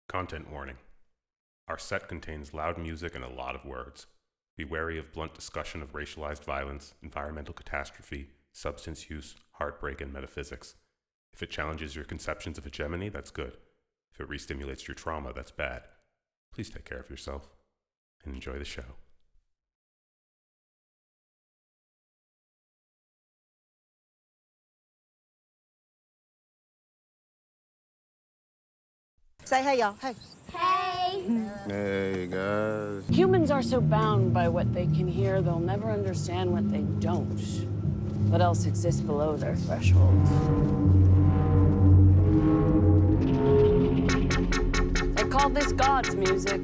Content warning. Our set contains loud music and a lot of words. Be wary of blunt discussion of racialized violence, environmental catastrophe, substance use, heartbreak, and metaphysics. If it challenges your conceptions of hegemony, that's good. If it restimulates your trauma, that's bad. Please take care of yourself and enjoy the show. Say hey, y'all. Hey. Hey! Hey, guys. Humans are so bound by what they can hear, they'll never understand what they don't. What else exists below their threshold? They call this God's music.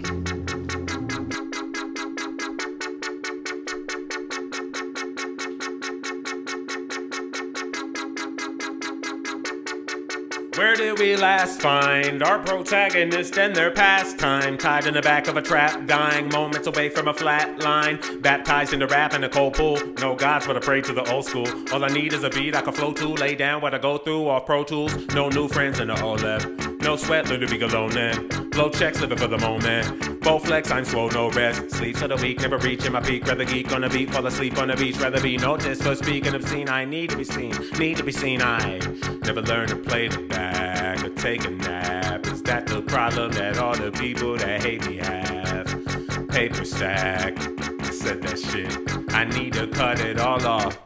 Where did we last find our protagonist and their pastime? Tied in the back of a trap, dying moments away from a flat line. Baptized into rap in a cold pool. No gods, but I pray to the old school. All I need is a beat I can flow to. Lay down what I go through off Pro Tools. No new friends in the OLED. No sweat, learn to be alone then. Blow checks, living for the moment. Both flex, I'm slow, no rest. Sleep for the week, never reaching my peak. Rather geek on the beat, fall asleep on the beach. Rather be noticed for speaking obscene. I need to be seen, need to be seen. I never learned to play the back or take a nap. Is that the problem that all the people that hate me have? Paper stack, I said that shit. I need to cut it all off.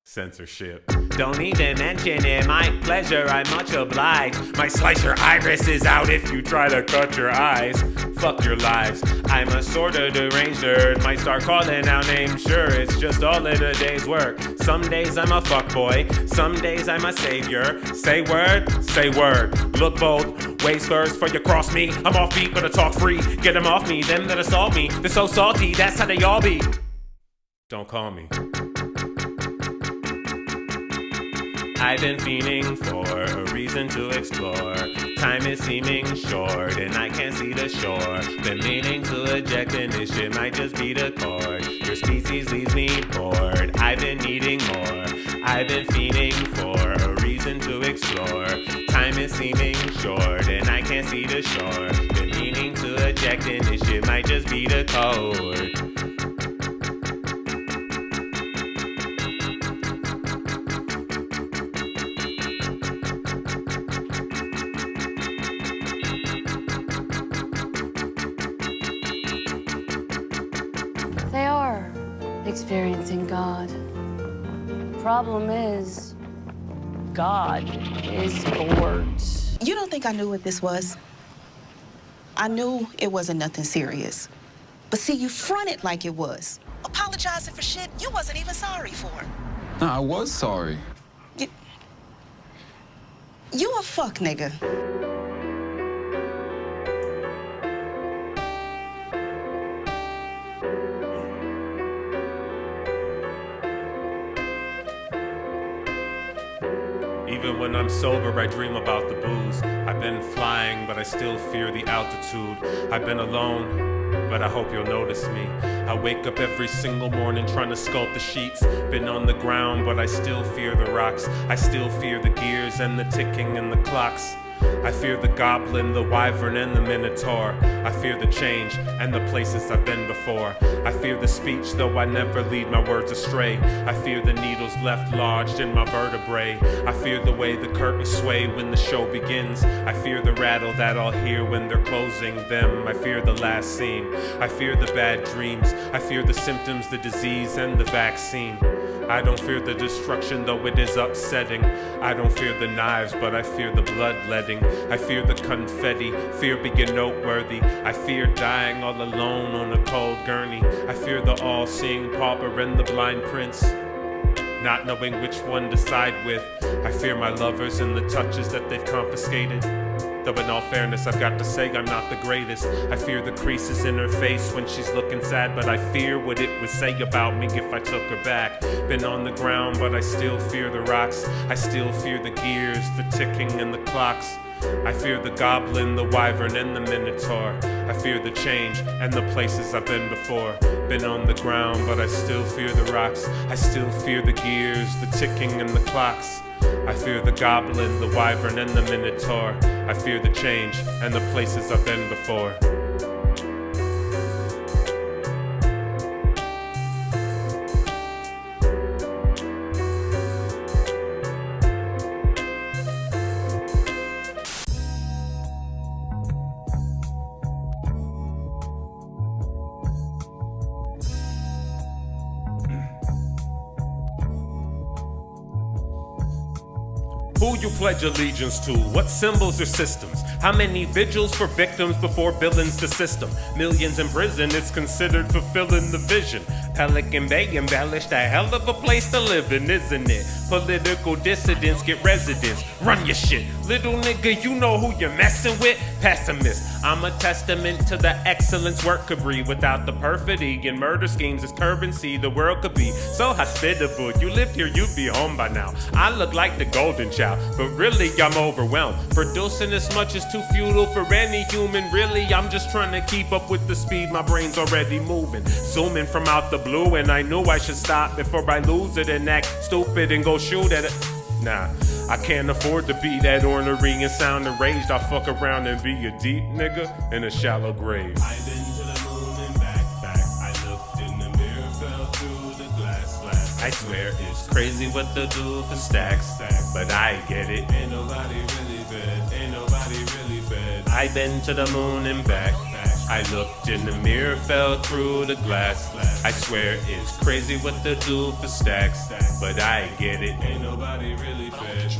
Censorship. Don't even mention it, my pleasure, I'm much obliged. My slice your iris is out if you try to cut your eyes. Fuck your lives, I'm a sorta deranged nerd. Might start calling out names, sure, it's just all in a day's work. Some days I'm a fuckboy, some days I'm a savior. Say word, look bold. Ways first for you cross me, I'm off beat but I talk free. Get them off me, them that assault me. They're so salty, that's how they all be. Don't call me. I've been fiending for a reason to explore. Time is seeming short and I can't see the shore. Been meaning to eject and this shit might just be the chord. Your species leaves me bored. I've been needing more. I've been fiending for a reason to explore. Time is seeming short and I can't see the shore. Been meaning to eject and this shit might just be the code. They are experiencing God. Problem is, God is bored. You don't think I knew what this was? I knew it wasn't nothing serious. But see, you fronted like it was. Apologizing for shit you wasn't even sorry for. No, I was sorry. You a fuck nigga. Even when I'm sober, I dream about the booze. I've been flying, but I still fear the altitude. I've been alone, but I hope you'll notice me. I wake up every single morning trying to sculpt the sheets. Been on the ground, but I still fear the rocks. I still fear the gears and the ticking and the clocks. I fear the goblin, the wyvern, and the minotaur. I fear the change and the places I've been before. I fear the speech, though I never lead my words astray. I fear the needles left lodged in my vertebrae. I fear the way the curtains sway when the show begins. I fear the rattle that I'll hear when they're closing them. I fear the last scene. I fear the bad dreams. I fear the symptoms, the disease, and the vaccine. I don't fear the destruction, though it is upsetting. I don't fear the knives, but I fear the bloodletting. I fear the confetti, fear being noteworthy. I fear dying all alone on a cold gurney. I fear the all-seeing pauper and the blind prince, not knowing which one to side with. I fear my lovers and the touches that they've confiscated. Though in all fairness, I've got to say I'm not the greatest. I fear the creases in her face when she's looking sad, but I fear what it would say about me if I took her back. Been on the ground, but I still fear the rocks. I still fear the gears, the ticking and the clocks. I fear the goblin, the wyvern, and the minotaur. I fear the change and the places I've been before. Been on the ground, but I still fear the rocks. I still fear the gears, the ticking and the clocks. I fear the goblin, the wyvern, and the minotaur. I fear the change and the places I've been before. Who you pledge allegiance to? What symbols or systems? How many vigils for victims before villains to system? Millions in prison, it's considered fulfilling the vision. Pelican Bay embellished, a hell of a place to live in, isn't it? Political dissidents get residence. Run your shit. Little nigga, you know who you're messing with? Pessimist. I'm a testament to the excellence work could breed. Without the perfidy and murder schemes as currency, the world could be so hospitable. You lived here, you'd be home by now. I look like the golden child, but really I'm overwhelmed. Producing this much is too futile for any human. Really, I'm just trying to keep up with the speed my brain's already moving. Zooming from out the blue, and I knew I should stop before I lose it and act stupid and go shoot at it. Nah, I can't afford to be that ornery and sound enraged. I'll fuck around and be a deep nigga in a shallow grave. I've been to the moon and back. I looked in the mirror, fell through the glass. I swear it's crazy what they do for stacks, but I get it. Ain't nobody really fed. I've been to the moon and back. I looked in the mirror, fell through the glass. I swear it's crazy what they do for stacks, but I get it. Ain't nobody really fed.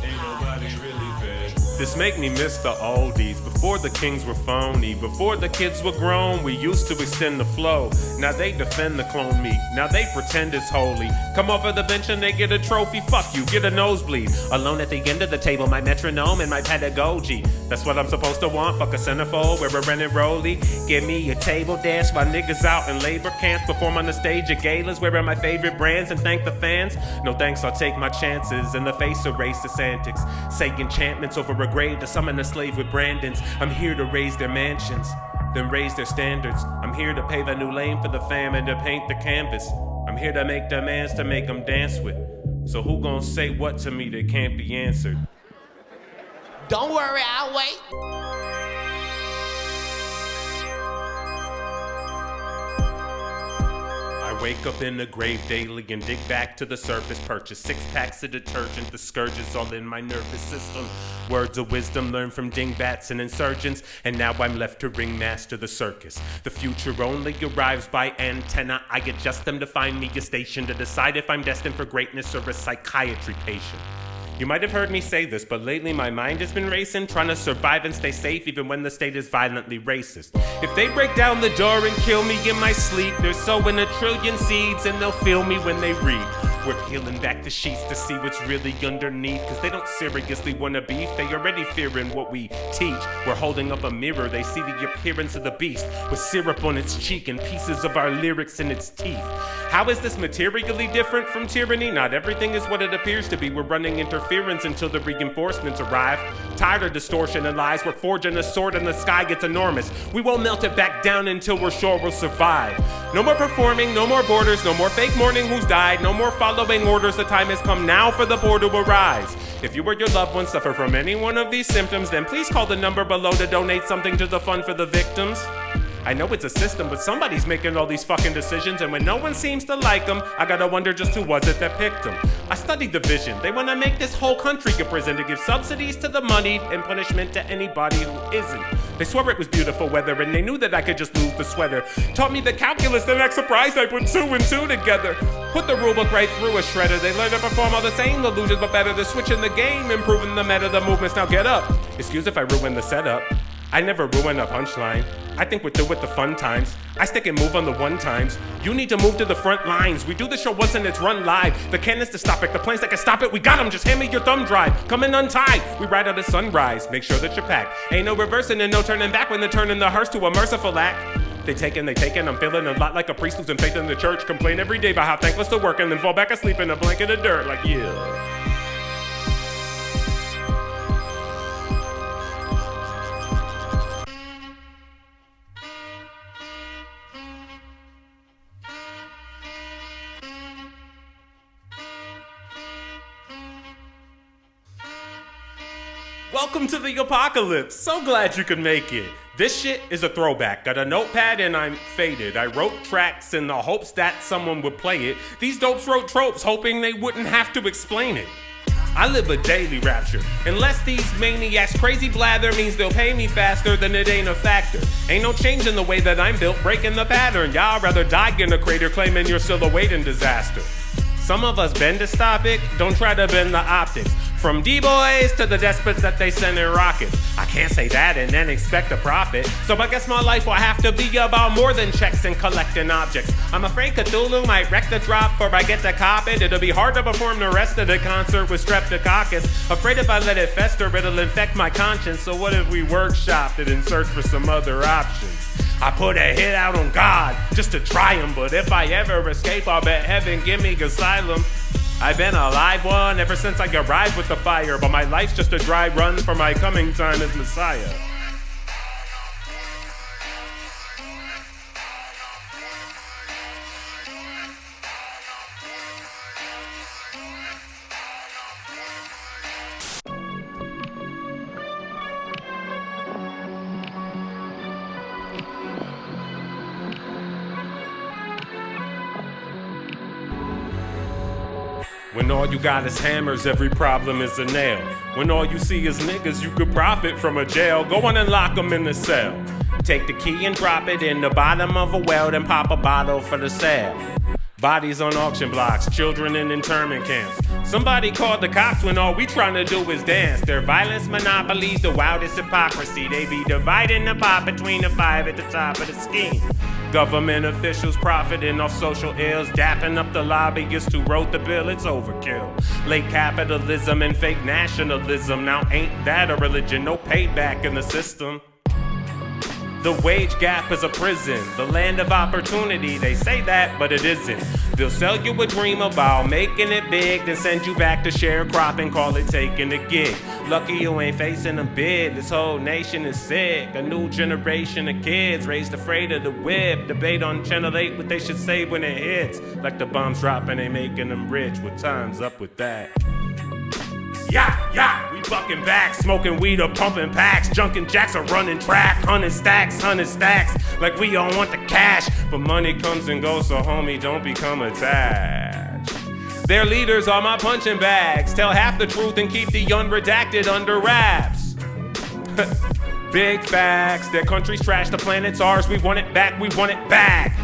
This make me miss the oldies. Before the kings were phony, before the kids were grown, we used to extend the flow. Now they defend the clone me, now they pretend it's holy. Come off of the bench and they get a trophy, fuck you, get a nosebleed. Alone at the end of the table, my metronome and my pedagogy. That's what I'm supposed to want, fuck a centerfold, wear a Renan Rolly. Give me a table dance while niggas out in labor camps. Perform on the stage at galas, wearing my favorite brands and thank the fans. No thanks, I'll take my chances in the face of racist antics. Say enchantments over a grave to summon a slave with Brandons. I'm here to raise their mansions, then raise their standards. I'm here to pave a new lane for the fam and to paint the canvas. I'm here to make demands to make them dance with. So who gon' say what to me that can't be answered? Don't worry, I'll wait. I wake up in the grave daily and dig back to the surface. Purchase 6 packs of detergent, the scourges all in my nervous system. Words of wisdom learned from dingbats and insurgents, and now I'm left to ringmaster the circus. The future only arrives by antenna. I adjust them to find me a station to decide if I'm destined for greatness or a psychiatry patient. You might have heard me say this, but lately my mind has been racing, trying to survive and stay safe even when the state is violently racist. If they break down the door and kill me in my sleep, they're sowing 1 trillion seeds and they'll feel me when they read. We're peeling back the sheets to see what's really underneath, cause they don't seriously wanna beef, they already fearing what we teach. We're holding up a mirror, they see the appearance of the beast, with syrup on its cheek and pieces of our lyrics in its teeth. How is this materially different from tyranny? Not everything is what it appears to be. We're running interference until the reinforcements arrive. Tired of distortion and lies, we're forging a sword and the sky gets enormous. We won't melt it back down until we're sure we'll survive. No more performing, no more borders, no more fake mourning who's died, no more following orders. The time has come now for the poor to arise. If you or your loved ones suffer from any one of these symptoms, then please call the number below to donate something to the fund for the victims. I know it's a system, but somebody's making all these fucking decisions, and when no one seems to like them, I gotta wonder just who was it that picked them. I studied the vision. They wanna make this whole country a prison to give subsidies to the moneyed and punishment to anybody who isn't. They swore it was beautiful weather, and they knew that I could just lose the sweater. Taught me the calculus, then act surprised I put 2 and 2 together. Put the rulebook right through a shredder. They learned to perform all the same illusions, but better. They're switching the game, improving the meta, the movements. Now get up. Excuse if I ruin the setup. I never ruin a punchline. I think we're through with the fun times. I stick and move on the one times. You need to move to the front lines. We do the show once and it's run live. The cannons to stop it, the planes that can stop it. We got them, just hand me your thumb drive. Come in untied, we ride out at sunrise. Make sure that you're packed. Ain't no reversing and no turning back when they're turning the hearse to a merciful act. They take and I'm feeling a lot like a priest losing faith in the church. Complain every day about how thankless the work and then fall back asleep in a blanket of dirt like, yeah. welcome to the apocalypse. So glad you could make it. This shit is a throwback. Got a notepad and I'm faded. I wrote tracks in the hopes that someone would play it. These dopes wrote tropes hoping they wouldn't have to explain it. I live a daily rapture. Unless these maniacs crazy blather means they'll pay me faster, then it ain't a factor. Ain't no change in the way that I'm built, breaking the pattern. Y'all rather die in a crater claiming you're still awaiting disaster. Some of us bend this topic, don't try to bend the optics. From D-boys to the despots that they send in rockets. I can't say that and then expect a profit. So I guess my life will have to be about more than checks and collecting objects. I'm afraid Cthulhu might wreck the drop before I get to cop it. It'll be hard to perform the rest of the concert with streptococcus. Afraid if I let it fester, it'll infect my conscience. So what if we workshopped it and search for some other options? I put a hit out on God just to try him, but if I ever escape, I'll bet heaven give me asylum. I've been a live one ever since I arrived with the fire, but my life's just a dry run for my coming time as Messiah. When all you got is hammers, every problem is a nail. When all you see is niggas, you could profit from a jail. Go on and lock them in the cell. Take the key and drop it in the bottom of a well, then pop a bottle for the sale. Bodies on auction blocks, children in internment camps. Somebody called the cops when all we trying to do is dance. Their violence monopolies the wildest hypocrisy. They be dividing the pot between the five at the top of the scheme. Government officials profiting off social ills, dapping up the lobbyists who wrote the bill. It's overkill. Late capitalism and fake nationalism. Now ain't that a religion? No payback in the system. The wage gap is a prison, the land of opportunity. They say that, but it isn't. They'll sell you a dream about making it big, then send you back to sharecropping, call it taking a gig. Lucky you ain't facing a bid. This whole nation is sick. A new generation of kids raised afraid of the whip. Debate on Channel 8 what they should say when it hits. Like the bombs dropping, they making them rich. What time's up with that? Yeah, we fucking back, smoking weed or pumping packs, junkin' jacks are running track, 100 stacks, like we don't want the cash, but money comes and goes, so homie, don't become attached. Their leaders are my punching bags, tell half the truth and keep the unredacted under wraps. Big facts, their country's trash, the planet's ours, we want it back.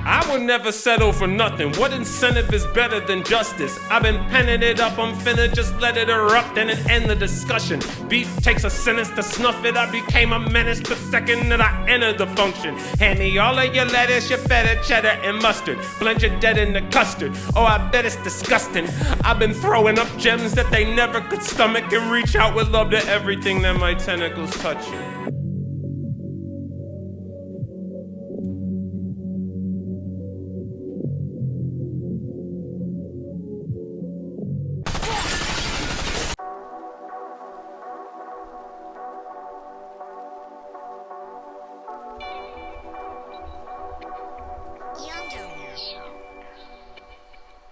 I would never settle for nothing. What incentive is better than justice? I've been penning it up, I'm finna just let it erupt and it end the discussion. Beef takes a sentence to snuff it. I became a menace the second that I entered the function. Hand me all of your lettuce, your feta, cheddar, and mustard. Blend your dead in the custard. Oh, I bet it's disgusting. I've been throwing up gems that they never could stomach and reach out with love to everything that my tentacles touching.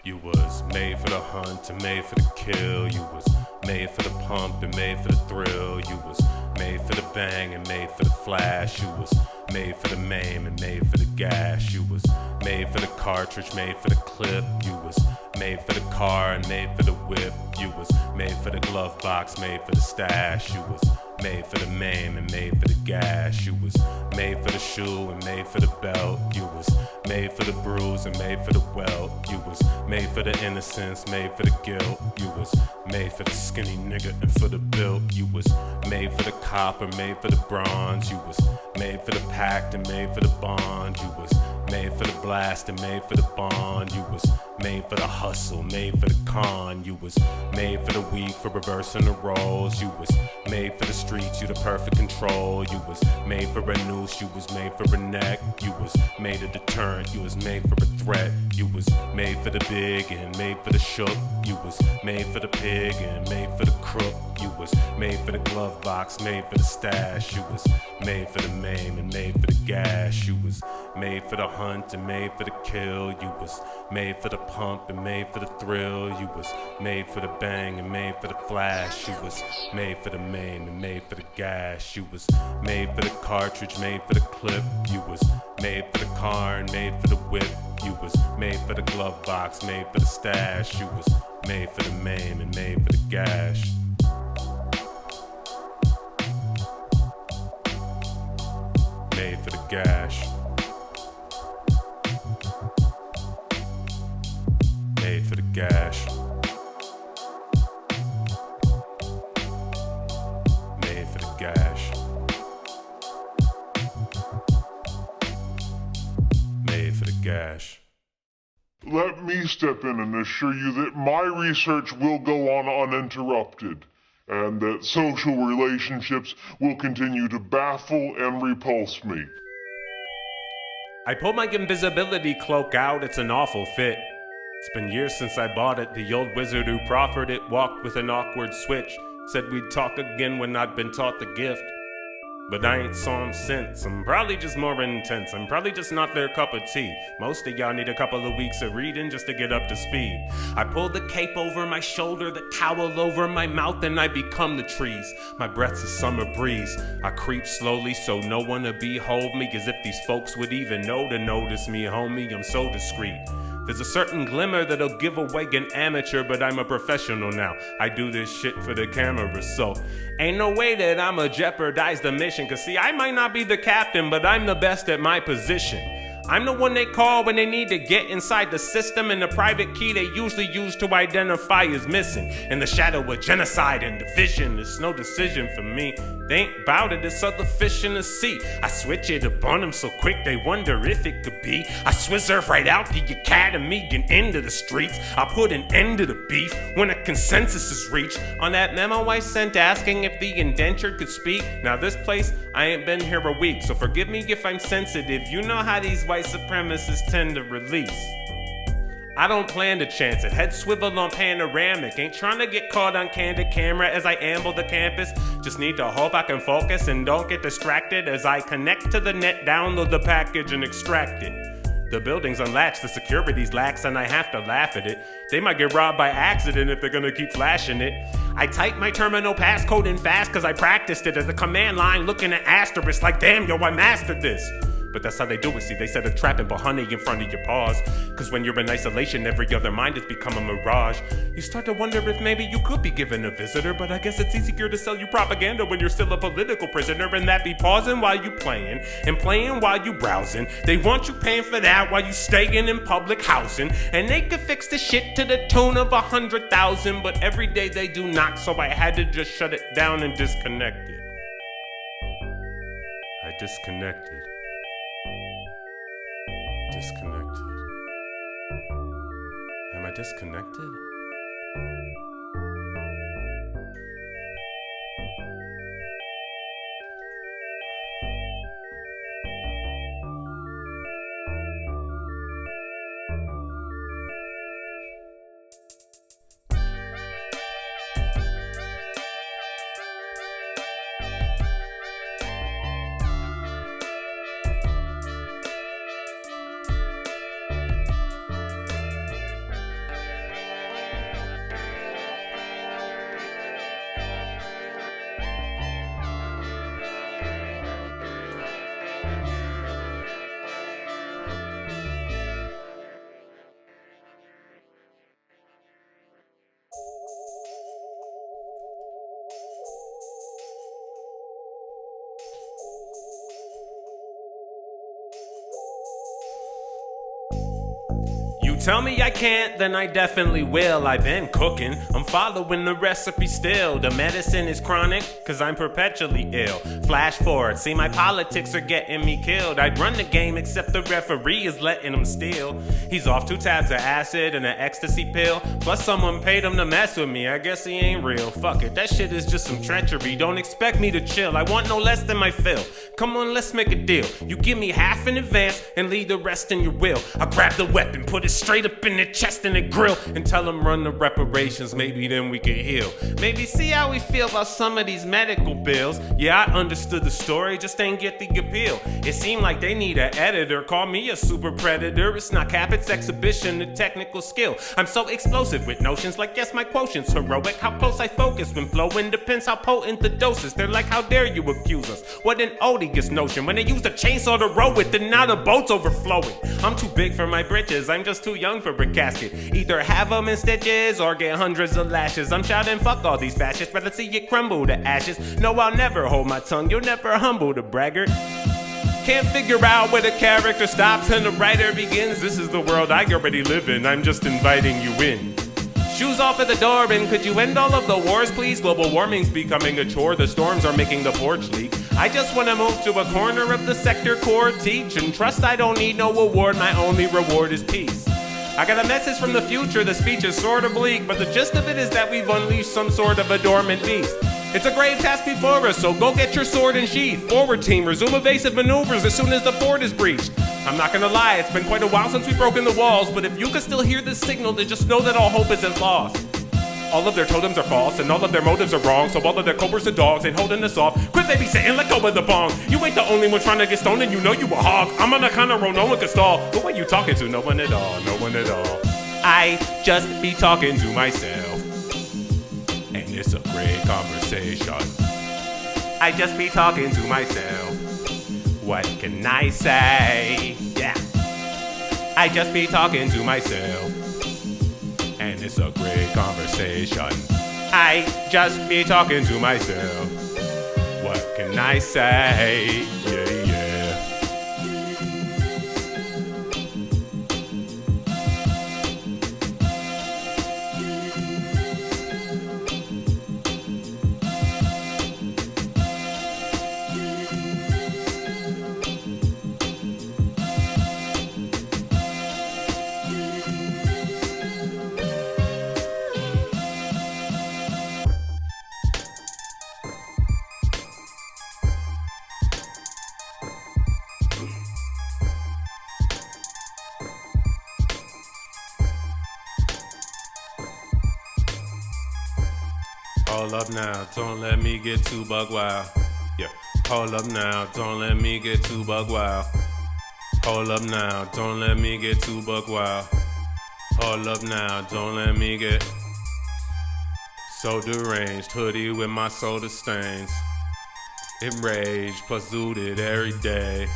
You was made for the hunt and made for the kill. You was made for the pump and made for the thrill. You was made for the bang and made for the flash. You was made for the maim and made for the gash. You was made for the cartridge, made for the clip. You was made for the car and made for the whip. You was made for the glove box, made for the stash. You was made for the maim and made for the gash. You was made for the shoe and made for the belt. You was made for the bruise and made for the welt. You was made for the innocence, made for the guilt. You was made for the skinny nigga and for the built. You was made for the copper, made for the bronze. You was made for the pact and made for the bond. You was made for the blast and made for the bond. You was made for the hustle, made for the con. You was made for the weak, for reversing the roles. You was made for the streets, you the perfect control. You was made for a noose, you was made for a neck. You was made a deterrent, you was made for a threat. You was made for the big and made for the shook. You was made for the pig and made for the crook. You was made for the glove box, made for the stash. You was made for the maim and made for the gash. You was made for the hunt and made for the kill. You was made for the pump and made for the thrill. You was made for the bang and made for the flash. You was made for the maim and made for the gash. You was made for the cartridge, made for the clip. You was made for the car and made for the whip. You was made for the glove box, made for the stash. You was made for the maim and made for the gash. Made for the gash. Made for the gash. Made for the gash. Made for the gash. Let me step in and assure you that my research will go on uninterrupted, and that social relationships will continue to baffle and repulse me. I pulled my invisibility cloak out, it's an awful fit. It's been years since I bought it. The old wizard who proffered it walked with an awkward switch. Said we'd talk again when I'd been taught the gift. But I ain't saw him since. I'm probably just more intense. I'm probably just not their cup of tea. Most of y'all need a couple of weeks of reading just to get up to speed. I pull the cape over my shoulder, the towel over my mouth, and I become the trees. My breath's a summer breeze. I creep slowly so no one to behold me, as if these folks would even know to notice me, homie. I'm so discreet. There's a certain glimmer that'll give away an amateur, but I'm a professional now. I do this shit for the camera, so ain't no way that I'ma jeopardize the mission. Cause see, I might not be the captain, but I'm the best at my position. I'm the one they call when they need to get inside the system, and the private key they usually use to identify is missing. In the shadow of genocide and division, it's no decision for me. They ain't bout it, it's other fish in the sea. I switch it up on them so quick they wonder if it could be. I swizzer right out the academy and into the streets. I put an end to the beef when a consensus is reached. On that memo I sent asking if the indentured could speak. Now this place, I ain't been here a week, so forgive me if I'm sensitive. You know how these white supremacists tend to release. I don't plan to chance it. Head swivel on panoramic. Ain't trying to get caught on candid camera as I amble the campus. Just need to hope I can focus and don't get distracted as I connect to the net, download the package and extract it. The building's unlatched, the security's lax, and I have to laugh at it. They might get robbed by accident if they're gonna keep flashing it. I type my terminal passcode in fast cause I practiced it at the command line looking at asterisks like, damn, yo, I mastered this. But that's how they do it, see, they set a trap and put honey in front of your paws. Cause when you're in isolation, every other mind has become a mirage. You start to wonder if maybe you could be given a visitor, but I guess it's easier to sell you propaganda when you're still a political prisoner, and that be pausing while you playing, and playing while you browsing. They want you paying for that while you staying in public housing, and they could fix the shit to the tune of 100,000, but every day they do not, so I had to just shut it down and disconnect it. I disconnected. Disconnected. Am I disconnected? Tell me I can't, then I definitely will. I've been cooking, I'm following the recipe still. The medicine is chronic, cause I'm perpetually ill. Flash forward, see my politics are getting me killed. I'd run the game except the referee is letting him steal. He's off 2 tabs of acid and an ecstasy pill. Plus someone paid him to mess with me, I guess he ain't real. Fuck it, that shit is just some treachery. Don't expect me to chill, I want no less than my fill. Come on, let's make a deal. You give me half in advance and leave the rest in your will. I'll grab the weapon, put it straight up in the chest and the grill, and tell them run the reparations, maybe then we can heal. Maybe see how we feel about some of these medical bills. Yeah, I understood the story, just ain't get the appeal. It seemed like they need an editor, call me a super predator. It's not cap, it's exhibition, the technical skill. I'm so explosive with notions like yes, my quotient's heroic. How close I focus when flowing depends how potent the doses. They're like, how dare you accuse us? What an odious notion. When they used a chainsaw to row it, then now the boat's overflowing. I'm too big for my britches, I'm just too young for a casket. Either have them in stitches or get hundreds of lashes. I'm shouting fuck all these fascists, rather see you crumble to ashes. No, I'll never hold my tongue, you'll never humble the braggart. Can't figure out where the character stops and the writer begins. This is the world I already live in, I'm just inviting you in. Shoes off at the door, and could you end all of the wars, please? Global warming's becoming a chore, the storms are making the porch leak. I just wanna move to a corner of the sector core, teach and trust I don't need no award, my only reward is peace. I got a message from the future, the speech is sorta bleak, but the gist of it is that we've unleashed some sort of a dormant beast. It's a grave task before us, so go get your sword and sheath. Forward team, resume evasive maneuvers as soon as the fort is breached. I'm not gonna lie, it's been quite a while since we've broken the walls, but if you can still hear this signal, then just know that all hope isn't lost. All of their totems are false, and all of their motives are wrong, so all of their cobras and dogs ain't holding us off. Quit babysitting, let go of the bong. You ain't the only one trying to get stoned, and you know you a hog. I'm on the kind of road no one can stall. Who are you talking to? No one at all, no one at all. I just be talking to myself, and it's a great conversation. I just be talking to myself. What can I say? Yeah. I just be talking to myself, and it's a great conversation. I just be talking to myself. What can I say? Yeah, yeah. Hold up now, don't let me get too bug wild. Yeah. Hold up now, don't let me get too bug wild. Hold up now, don't let me get too bug wild. Hold up now, don't let me get so deranged. Hoodie with my soda stains. Enraged, pursued every day.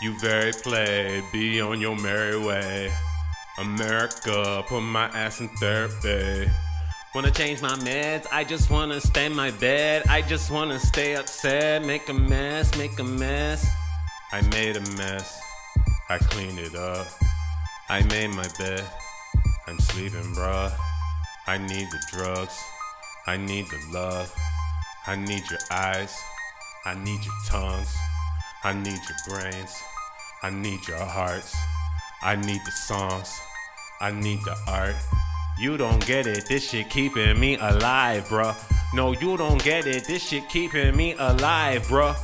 You very played, be on your merry way. America, put my ass in therapy. Wanna change my meds, I just wanna stay in my bed. I just wanna stay upset, make a mess, make a mess. I made a mess, I cleaned it up. I made my bed, I'm sleeping, bruh. I need the drugs, I need the love. I need your eyes, I need your tongues. I need your brains, I need your hearts. I need the songs, I need the art. You don't get it, this shit keeping me alive, bruh. No, you don't get it, this shit keeping me alive, bruh.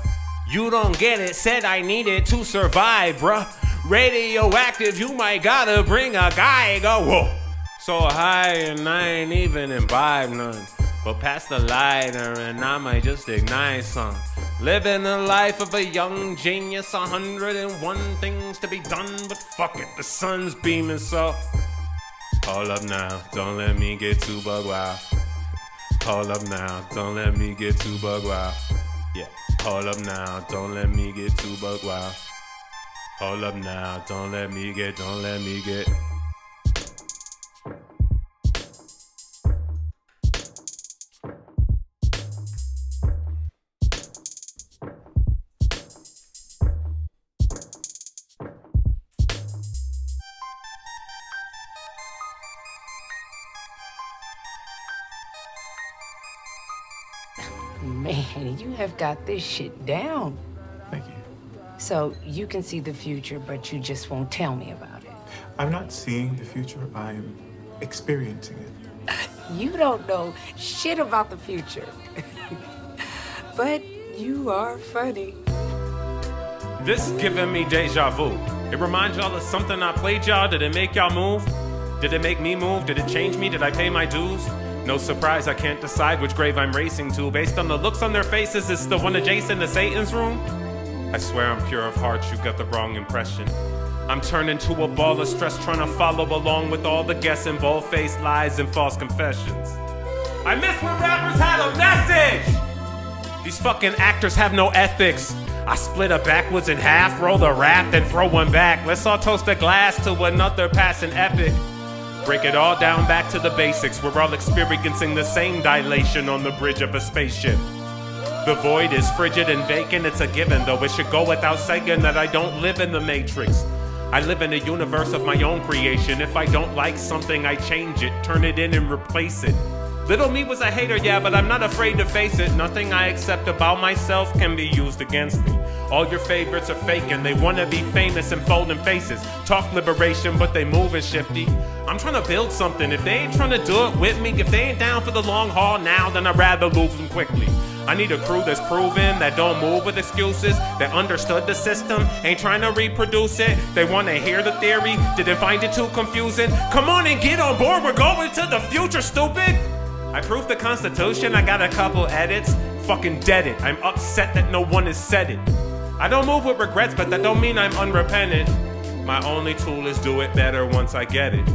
You don't get it, said I needed to survive, bruh. Radioactive, you might gotta bring a guy, go, whoa. So high and I ain't even imbibe none. But pass the lighter and I might just ignite some. Living the life of a young genius, 101 things to be done, but fuck it, the sun's beaming, so hold up now, don't let me get too bug wild. Hold up now, don't let me get too bug wild. Yeah, hold up now, don't let me get too bug wild. Hold up now, don't let me get. Man, you have got this shit down. Thank you. So you can see the future, but you just won't tell me about it. I'm not seeing the future, I'm experiencing it. You don't know shit about the future. But you are funny. This giving me deja vu. It reminds y'all of something I played y'all. Did it make y'all move? Did it make me move? Did it change me? Did I pay my dues? No surprise, I can't decide which grave I'm racing to. Based on the looks on their faces, it's the one adjacent to Satan's room. I swear I'm pure of heart, you got the wrong impression. I'm turning to a ball of stress, trying to follow along with all the guessing, bold-faced lies and false confessions. I miss when rappers had a message! These fucking actors have no ethics. I split her backwards in half, roll the rap, then throw one back. Let's all toast a glass to another passing epic. Break it all down back to the basics. We're all experiencing the same dilation on the bridge of a spaceship. The void is frigid and vacant, it's a given, though it should go without saying that I don't live in the Matrix. I live in a universe of my own creation. If I don't like something, I change it, turn it in and replace it. Little me was a hater, yeah, but I'm not afraid to face it. Nothing I accept about myself can be used against me. All your favorites are fake and they wanna be famous and folding faces. Talk liberation, but they moving shifty. I'm trying to build something. If they ain't trying to do it with me, if they ain't down for the long haul now, then I'd rather lose them quickly. I need a crew that's proven, that don't move with excuses, that understood the system, ain't trying to reproduce it. They wanna hear the theory, didn't find it too confusing. Come on and get on board, we're going to the future, stupid! I proved the Constitution, I got a couple edits. Fucking dead it, I'm upset that no one has said it. I don't move with regrets, but that don't mean I'm unrepentant. My only tool is do it better once I get it.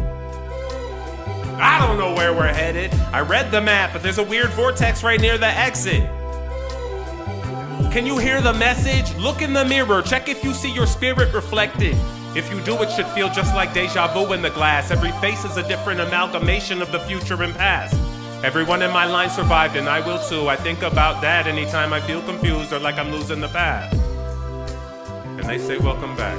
I don't know where we're headed. I read the map, but there's a weird vortex right near the exit. Can you hear the message? Look in the mirror, check if you see your spirit reflected. If you do, it should feel just like deja vu in the glass. Every face is a different amalgamation of the future and past. Everyone in my line survived and I will too. I think about that anytime I feel confused or like I'm losing the path. And they say welcome back.